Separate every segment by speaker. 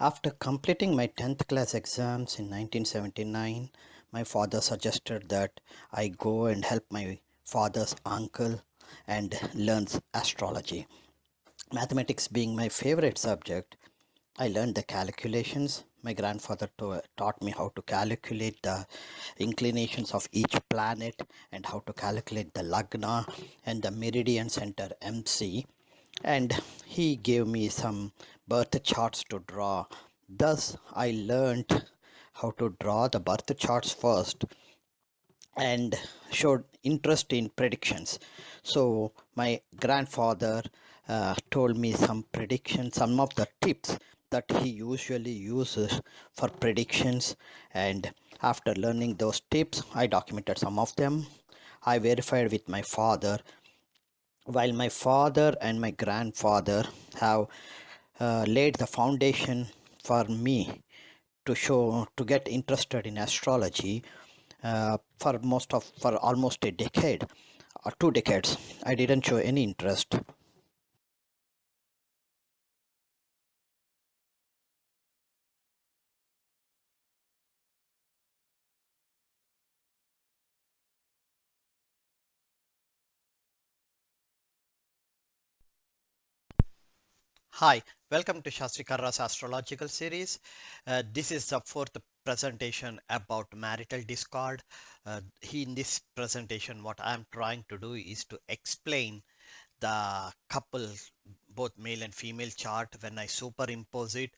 Speaker 1: After completing my 10th class exams in 1979, my father suggested that I go and help my father's uncle and learn astrology. Mathematics being my favorite subject, I learned the calculations. My grandfather taught me how to calculate the inclinations of each planet and how to calculate the lagna and the meridian center MC, and he gave me some birth charts to draw. Thus, I learned how to draw the birth charts first and showed interest in predictions. So, my grandfather told me some predictions, some of the tips that he usually uses for predictions. And after learning those tips, I documented some of them. I verified with my father. While my father and my grandfather have laid the foundation for me to get interested in astrology, for almost a decade or 2 decades, I didn't show any interest. Hi, welcome to Sastry Karra's astrological series. This is the fourth presentation about marital discord. In this presentation, what I'm trying to do is to explain the couple, both male and female chart. When I superimpose it,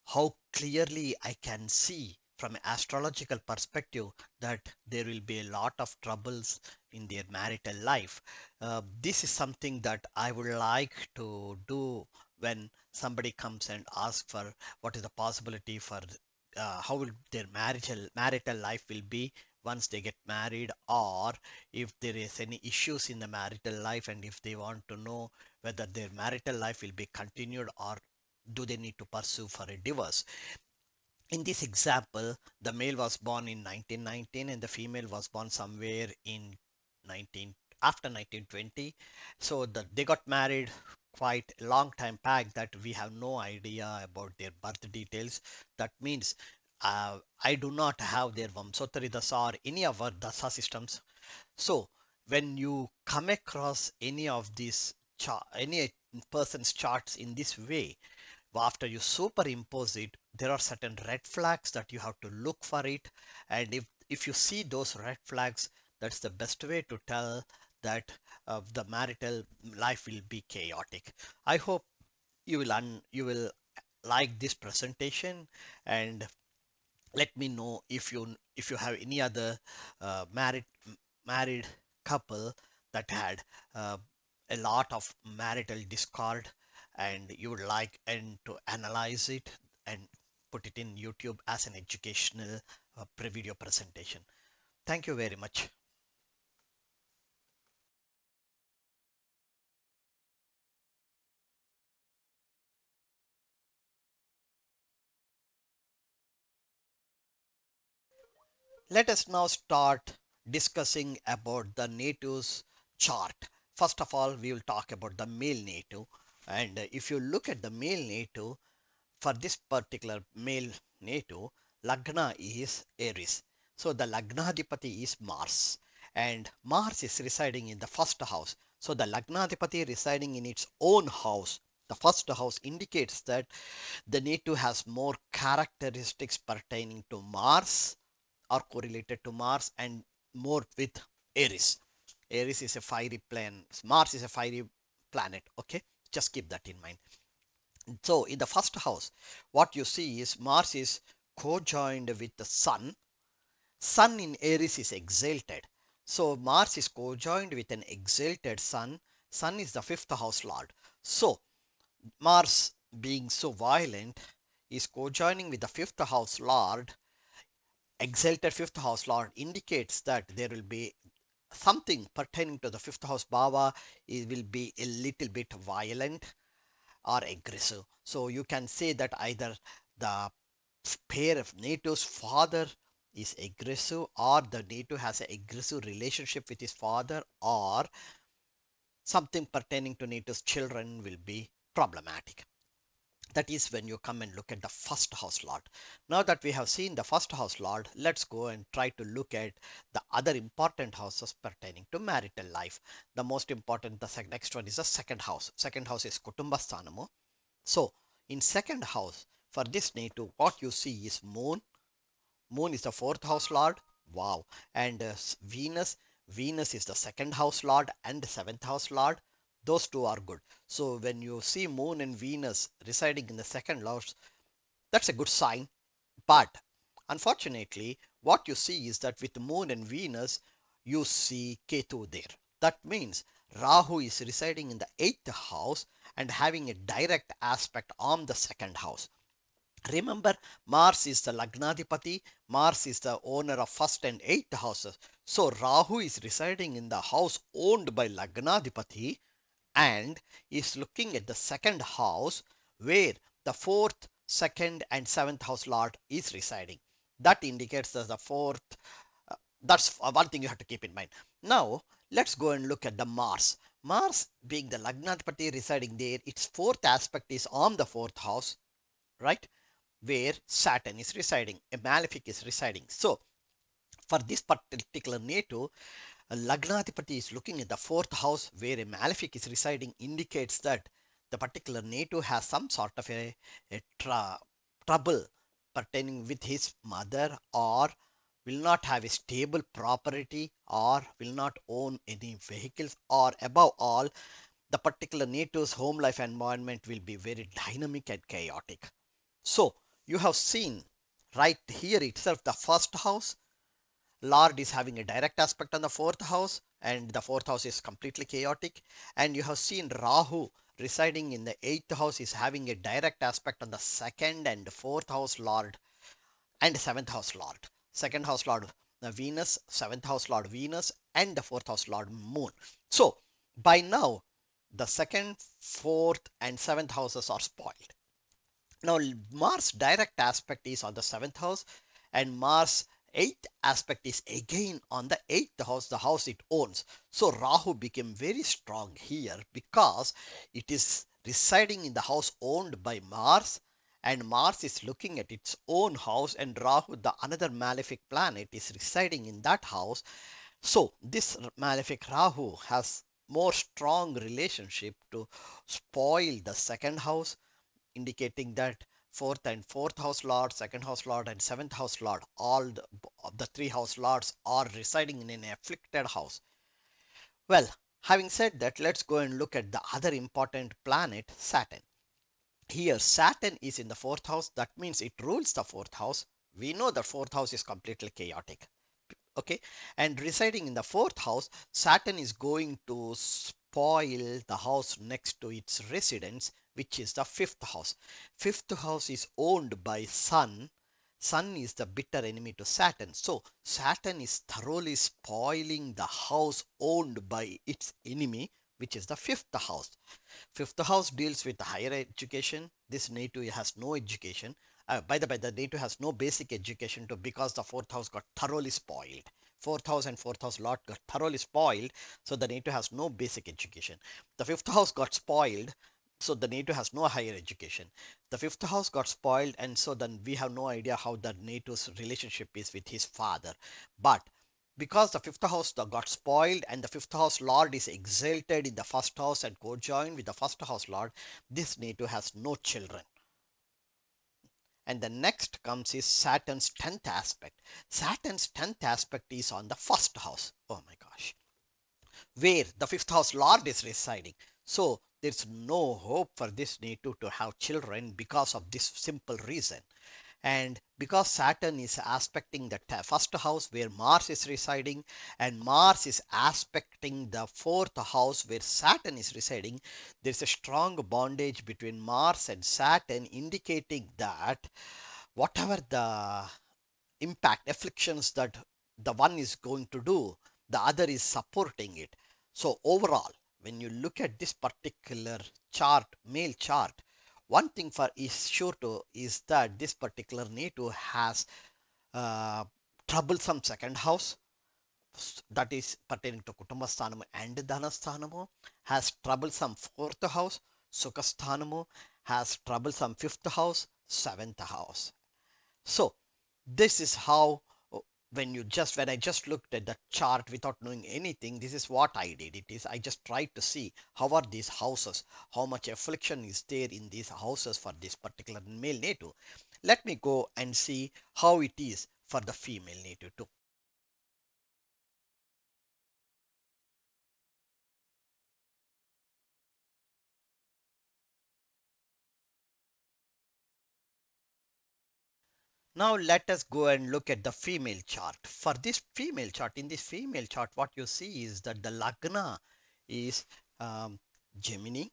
Speaker 1: how clearly I can see from an astrological perspective that there will be a lot of troubles in their marital life. This is something that I would like to do when somebody comes and asks for what is the possibility for how will their marital life will be once they get married, or if there is any issues in the marital life, and if they want to know whether their marital life will be continued or do they need to pursue for a divorce. In this example, the male was born in 1919 and the female was born somewhere in 19 after 1920. So they got married quite a long time back that we have no idea about their birth details. That means I do not have their Vamsotari Dasa or any of our Dasa systems. So when you come across any of these any person's charts in this way, after you superimpose it, there are certain red flags that you have to look for it. And if you see those red flags, that's the best way to tell that the marital life will be chaotic. I hope you will like this presentation, and let me know if you have any other married couple that had uh, a lot of marital discord, and you would like and to analyze it and put it in YouTube as an educational video presentation. Thank you very much. Let us now start discussing about the native's chart. First of all, we will talk about the male native. And if you look at the male native, for this particular male native, Lagna is Aries. So the Lagnadipati is Mars. And Mars is residing in the first house. So the Lagnadipati residing in its own house. The first house indicates that the native has more characteristics pertaining to Mars or correlated to Mars and more with Aries. Aries is a fiery planet. Mars is a fiery planet. Okay, just keep that in mind. So in the first house, what you see is Mars is co-joined with the Sun. Sun in Aries is exalted. So Mars is co-joined with an exalted Sun. Sun is the fifth house lord. So Mars, being so violent, is co-joining with the fifth house lord. Exalted fifth house lord indicates that there will be something pertaining to the fifth house bhava. It will be a little bit violent or aggressive. So you can say that either the pair of native's father is aggressive, or the native has an aggressive relationship with his father, or something pertaining to native's children will be problematic. That is when you come and look at the first house lord. Now that we have seen the first house lord, let's go and try to look at the other important houses pertaining to marital life. The most important, the next one is the second house. Second house is kutumbasthanamo. So in second house, for this native, what you see is moon. Moon is the fourth house lord. Wow. And Venus. Venus is the second house lord and the seventh house lord. Those two are good. So when you see moon and Venus residing in the second house, that's a good sign. But unfortunately, what you see is that with moon and Venus, you see Ketu there. That means Rahu is residing in the eighth house and having a direct aspect on the second house. Remember, Mars is the Lagnadipati. Mars is the owner of first and eighth houses. So Rahu is residing in the house owned by Lagnadipati and is looking at the second house where the fourth, second, and seventh house lord is residing. That indicates that the fourth. That's one thing you have to keep in mind. Now, let's go and look at the Mars. Mars being the Lagnadipati residing there, its fourth aspect is on the fourth house, right? Where Saturn is residing, a malefic is residing. So, for this particular native, Lagnadipati is looking at the fourth house where a malefic is residing, indicates that the particular native has some sort of a trouble pertaining with his mother, or will not have a stable property, or will not own any vehicles, or above all, the particular native's home life environment will be very dynamic and chaotic. So you have seen right here itself the first house Lord is having a direct aspect on the fourth house, and the fourth house is completely chaotic. And you have seen Rahu residing in the eighth house is having a direct aspect on the second and fourth house Lord and seventh house Lord. Second house Lord Venus, seventh house Lord Venus, and the fourth house Lord Moon. So by now, the second, fourth, and seventh houses are spoiled. Now, Mars direct aspect is on the seventh house, and Mars eighth aspect is again on the eighth house, the house it owns. So Rahu became very strong here because it is residing in the house owned by Mars, and Mars is looking at its own house, and Rahu, the another malefic planet, is residing in that house. So this malefic Rahu has more strong relationship to spoil the second house, indicating that fourth house lord, second house lord, and seventh house lord, all the three house lords are residing in an afflicted house. Well, having said that, let's go and look at the other important planet, Saturn. Here, Saturn is in the fourth house. That means it rules the fourth house. We know the fourth house is completely chaotic. Okay, and residing in the fourth house, Saturn is going to spoil the house next to its residence, which is the fifth house. Fifth house is owned by Sun. Sun is the bitter enemy to Saturn. So Saturn is thoroughly spoiling the house owned by its enemy, which is the fifth house. Fifth house deals with higher education. This native has no education. By the way, the native has no basic education too, because the fourth house got thoroughly spoiled. Fourth house and fourth house lot got thoroughly spoiled, so the native has no basic education. The fifth house got spoiled, so the native has no higher education. The fifth house got spoiled, and so then we have no idea how the native's relationship is with his father. But because the fifth house got spoiled and the fifth house lord is exalted in the first house and co-joined with the first house lord, this native has no children. And the next comes is Saturn's 10th aspect. Saturn's 10th aspect is on the first house. Oh my gosh. Where the fifth house lord is residing. So there's no hope for this native to have children because of this simple reason. And because Saturn is aspecting the first house where Mars is residing, and Mars is aspecting the fourth house where Saturn is residing, there's a strong bondage between Mars and Saturn, indicating that whatever the impact, afflictions that the one is going to do, the other is supporting it. So overall, when you look at this particular chart, male chart, one thing for is sure to is that this particular native has uh, troublesome second house, that is pertaining to Kutumbasthanam and Dhanasthanam, has troublesome fourth house. Sukhasthanamo has troublesome fifth house, seventh house. So this is how when I just looked at the chart without knowing anything, this is what I did. It is I just tried to see how are these houses, how much affliction is there in these houses for this particular male native. Let me go and see how it is for the female native too. Now let us go and look at the female chart. For this female chart, in this female chart, what you see is that the Lagna is um, Gemini,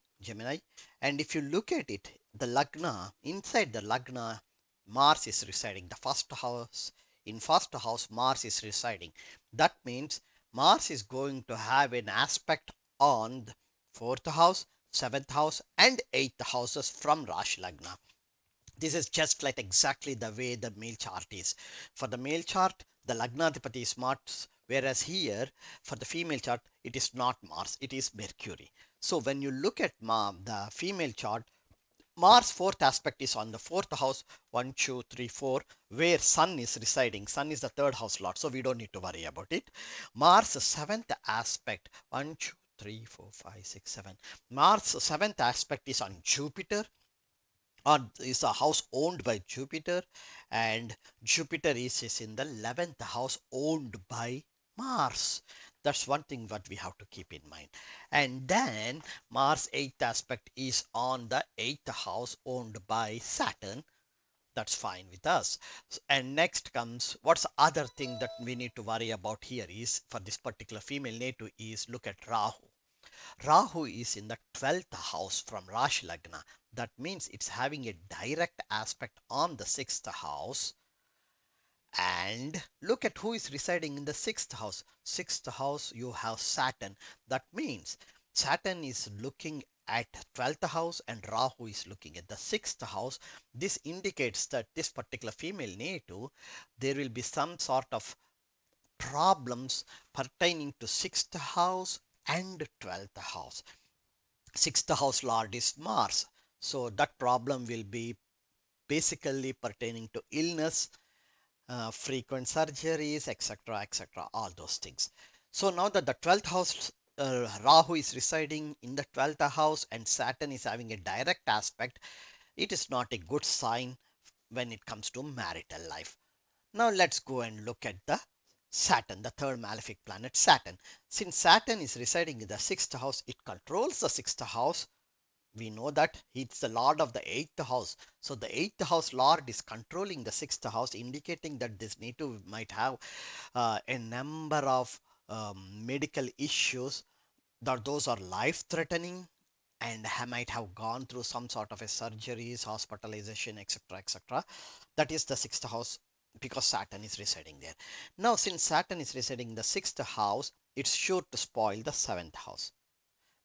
Speaker 1: and if you look at it, the Lagna, inside the Lagna, Mars is residing. The first house, in first house, Mars is residing. That means Mars is going to have an aspect on the fourth house, seventh house, and eighth houses from Rashi Lagna. This is just like exactly the way the male chart is. For the male chart, the Lagnadipati is Mars, whereas here for the female chart, it is not Mars, it is Mercury. So when you look at the female chart, Mars fourth aspect is on the fourth house, 1, 2, 3, 4, where Sun is residing. Sun is the third house lord, so we don't need to worry about it. Mars seventh aspect, 1, 2, 3, 4, 5, 6, 7. Mars seventh aspect is on Jupiter, is a house owned by Jupiter, and Jupiter is in the 11th house owned by Mars. That's one thing what we have to keep in mind. And then Mars 8th aspect is on the 8th house owned by Saturn. That's fine with us. And next comes what's the other thing that we need to worry about here is for this particular female native is look at Rahu. Rahu is in the 12th house from Rashi Lagna. That means it's having a direct aspect on the 6th house. And look at who is residing in the 6th house. 6th house, you have Saturn. That means Saturn is looking at 12th house and Rahu is looking at the 6th house. This indicates that this particular female native, there will be some sort of problems pertaining to 6th house and 12th house. Sixth house lord is Mars. So that problem will be basically pertaining to illness, frequent surgeries, etc., etc., all those things. So now that the 12th house, Rahu is residing in the 12th house and Saturn is having a direct aspect, it is not a good sign when it comes to marital life. Now let's go and look at the Saturn, the third malefic planet, Saturn. Since Saturn is residing in the sixth house, it controls the sixth house. We know that it's the lord of the eighth house. So the eighth house lord is controlling the sixth house, indicating that this native might have a number of medical issues, that those are life threatening and might have gone through some sort of a surgeries, hospitalization, etc., etc. That is the sixth house because Saturn is residing there. Now, since Saturn is residing in the sixth house, it's sure to spoil the seventh house.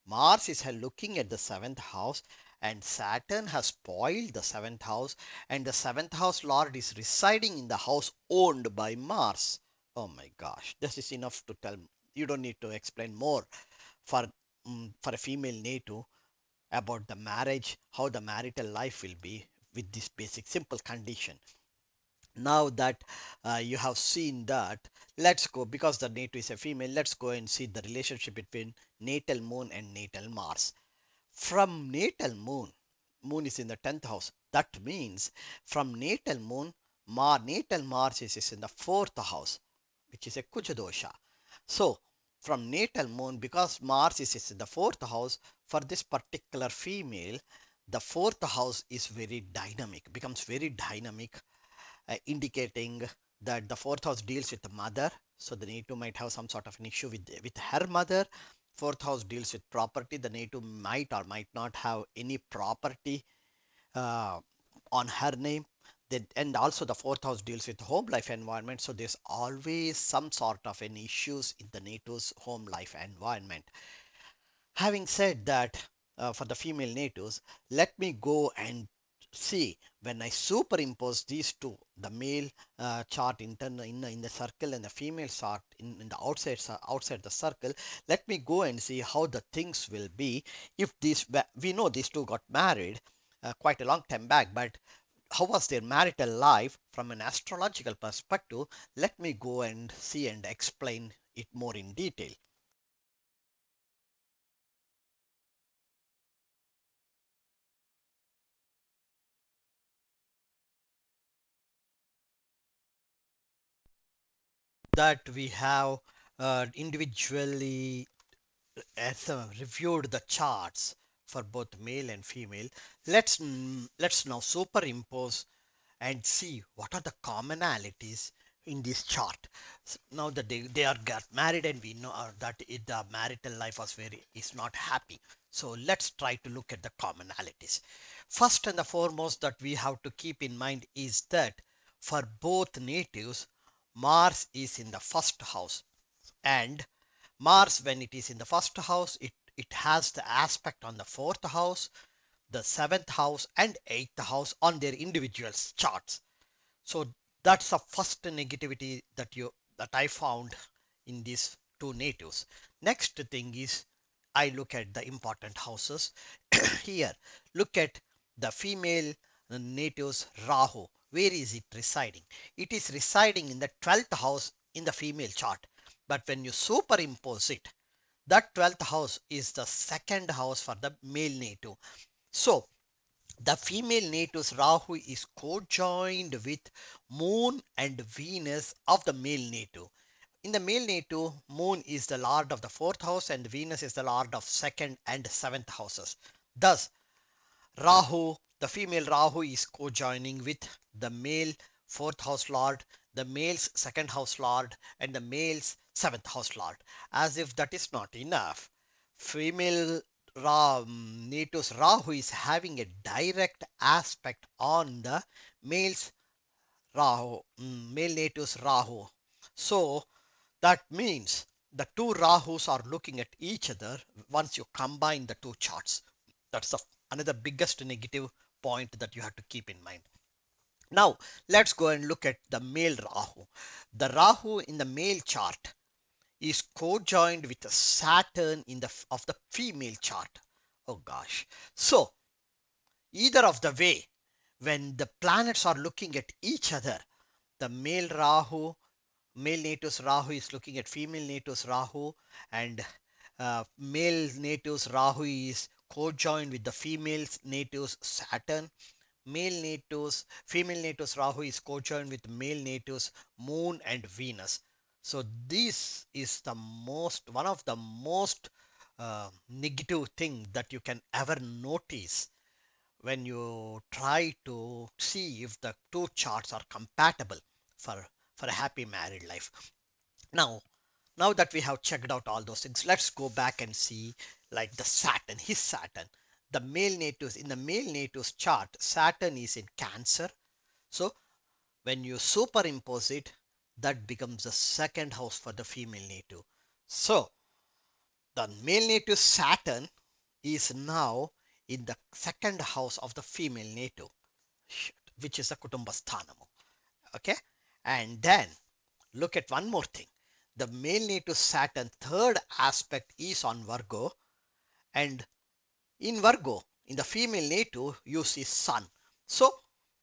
Speaker 1: Mars is looking at the seventh house, and Saturn has spoiled the seventh house, and the seventh house lord is residing in the house owned by Mars. Oh my gosh, this is enough to tell. You don't need to explain more for for a female native about the marriage, how the marital life will be with this basic simple condition. Now that you have seen that, let's go, because the natal is a female, let's go and see the relationship between natal moon and natal Mars. From natal moon, moon is in the 10th house. That means from natal moon, natal Mars is in the 4th house, which is a Kuja dosha. So from natal moon, because Mars is in the 4th house, for this particular female, the 4th house is very dynamic, becomes very dynamic, indicating that the 4th house deals with the mother. So the native might have some sort of an issue with her mother. 4th house deals with property. The native might or might not have any property uh, on her name. And also the 4th house deals with home life environment. So there's always some sort of an issues in the native's home life environment. Having said that, for the female natives, let me go and See, when I superimpose these two, the male chart in the circle and the female chart in the outside the circle, let me go and see how the things will be if we know these two got married quite a long time back, but how was their marital life from an astrological perspective? Let me go and see and explain it more in detail. That we have individually as reviewed the charts for both male and female, let's now superimpose and see what are the commonalities in this chart. Now that they are got married and we know that the marital life was very is not happy. So let's try to look at the commonalities. First and the foremost that we have to keep in mind is that for both natives, Mars is in the first house, and Mars, when it is in the first house, it has the aspect on the fourth house, the seventh house, and eighth house on their individual charts. So that's the first negativity that I found in these two natives. Next thing is I look at the important houses. Here, look at the female natives Rahu. Where is it residing? It is residing in the 12th house in the female chart. But when you superimpose it, that 12th house is the second house for the male native. So the female native's Rahu is co-joined with Moon and Venus of the male native. In the male native, Moon is the lord of the fourth house and Venus is the lord of second and seventh houses. Thus, Rahu, the female Rahu is co-joining with the male fourth house lord, the male's second house lord, and the male's seventh house lord. As if that is not enough, female Nato's Rahu is having a direct aspect on the male's Rahu, male Nato's Rahu. So that means the two Rahus are looking at each other once you combine the two charts. That's another biggest negative point that you have to keep in mind. Now, let's go and look at the male Rahu. The Rahu in the male chart is co-joined with the Saturn in the of the female chart. Oh gosh. So, either of the way, when the planets are looking at each other, the male natives Rahu is looking at female natives Rahu, and male natives Rahu is co-joined with the female natives Saturn. Female natives Rahu is co-joined with male natives Moon and Venus. So this is one of the most negative thing that you can ever notice when you try to see if the two charts are compatible for a happy married life. Now, now that we have checked out all those things, let's go back and see like the Saturn, his Saturn. The male natives in the male natives chart, Saturn is in Cancer. So when you superimpose it, that becomes the second house for the female native. So the male native Saturn is now in the second house of the female native, which is the Kutumbasthanamu. Okay, and then look at one more thing. The male native Saturn third aspect is on Virgo, and in Virgo, in the female native, you see Sun. So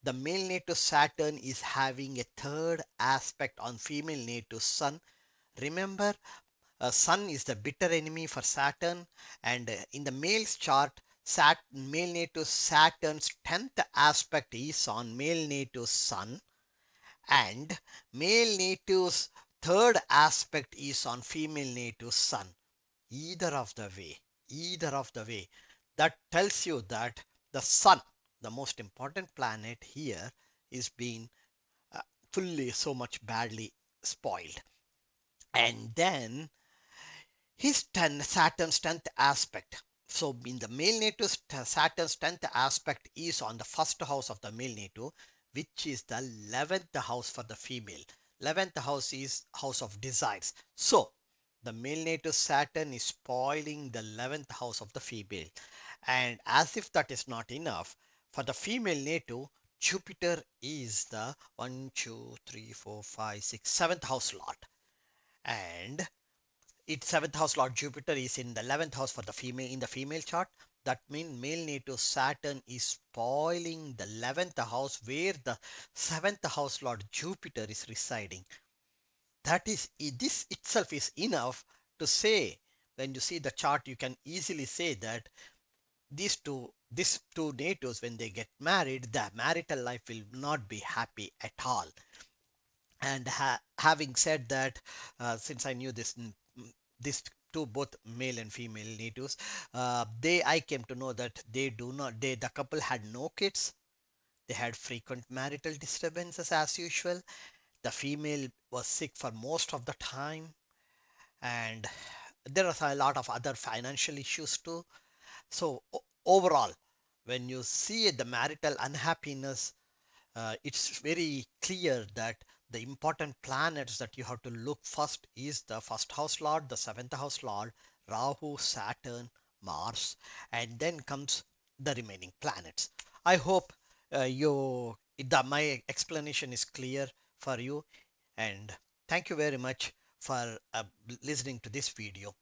Speaker 1: the male native Saturn is having a third aspect on female native Sun. Remember, Sun is the bitter enemy for Saturn, and in the male's chart, male native Saturn's 10th aspect is on male native Sun, and male native's third aspect is on female native Sun. Either of the way, either of the way, that tells you that the Sun, the most important planet here, is being uh, fully so much badly spoiled. And then Saturn's 10th aspect. So in the male native, Saturn's 10th aspect is on the first house of the male native, which is the 11th house for the female. 11th house is house of desires. So the male native Saturn is spoiling the 11th house of the female. And as if that is not enough, For the female native, Jupiter is the 1, 2, 3, 4, 5, 6, seventh house lord. And its seventh house lord Jupiter is in the 11th house for the female in the female chart. That means male native Saturn is spoiling the 11th house where the seventh house lord Jupiter is residing. That is, this itself is enough to say, when you see the chart, you can easily say that these two natives, when they get married, their marital life will not be happy at all. And having said that, since I knew this two both male and female natives, they I came to know that they do not they the couple had no kids. They had frequent marital disturbances as usual. The female was sick for most of the time, and there are a lot of other financial issues too. So overall, when you see the marital unhappiness, it's very clear that the important planets that you have to look first is the first house lord, the seventh house lord, Rahu, Saturn, Mars, and then comes the remaining planets. I hope my explanation is clear for you, and thank you very much for listening to this video.